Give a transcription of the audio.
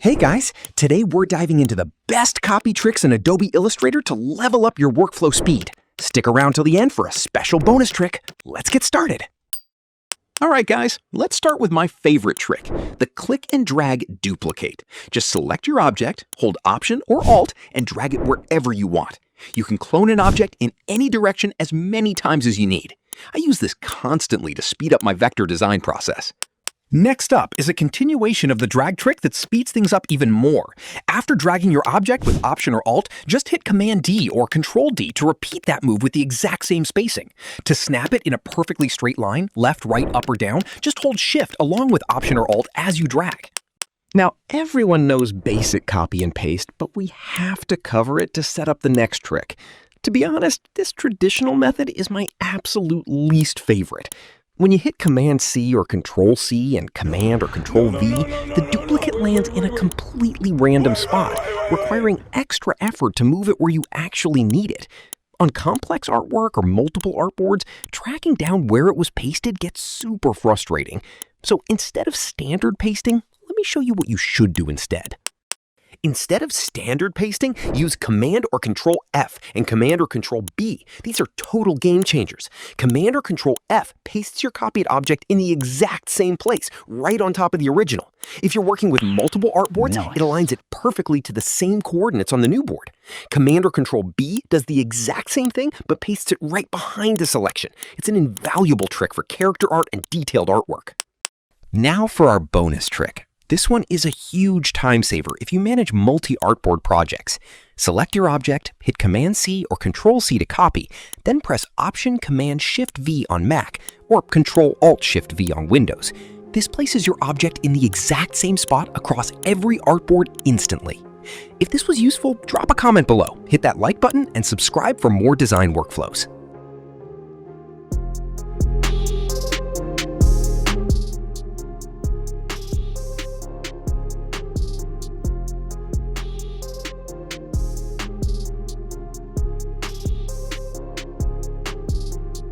Hey guys, today we're diving into the best copy tricks in Adobe Illustrator to level up your workflow speed. Stick around till the end for a special bonus trick. Let's get started. Alright guys, let's start with my favorite trick, the click and drag duplicate. Just select your object, hold Option or Alt, and drag it wherever you want. You can clone an object in any direction as many times as you need. I use this constantly to speed up my vector design process. Next up is a continuation of the drag trick that speeds things up even more. After dragging your object with Option or Alt, just hit Command D or Ctrl D to repeat that move with the exact same spacing. To snap it in a perfectly straight line, left, right, up, or down, just hold Shift along with Option or Alt as you drag. Now, everyone knows basic copy and paste, but we have to cover it to set up the next trick. To be honest, this traditional method is my absolute least favorite. When you hit Command-C or Ctrl+C and Command or Ctrl+V, the duplicate lands in a completely random spot, requiring extra effort to move it where you actually need it. On complex artwork or multiple artboards, tracking down where it was pasted gets super frustrating. So instead of standard pasting, let me show you what you should do instead. Instead of standard pasting, use Command or Ctrl+F and Command or Ctrl+B. These are total game changers. Command or Ctrl+F pastes your copied object in the exact same place, right on top of the original. If you're working with multiple artboards, it aligns it perfectly to the same coordinates on the new board. Command or Ctrl+B does the exact same thing, but pastes it right behind the selection. It's an invaluable trick for character art and detailed artwork. Now for our bonus trick. This one is a huge time saver if you manage multi-artboard projects. Select your object, hit Command-C or Ctrl+C to copy, then press Option-Command-Shift-V on Mac or Ctrl-Alt-Shift-V on Windows. This places your object in the exact same spot across every artboard instantly. If this was useful, drop a comment below, hit that like button, and subscribe for more design workflows.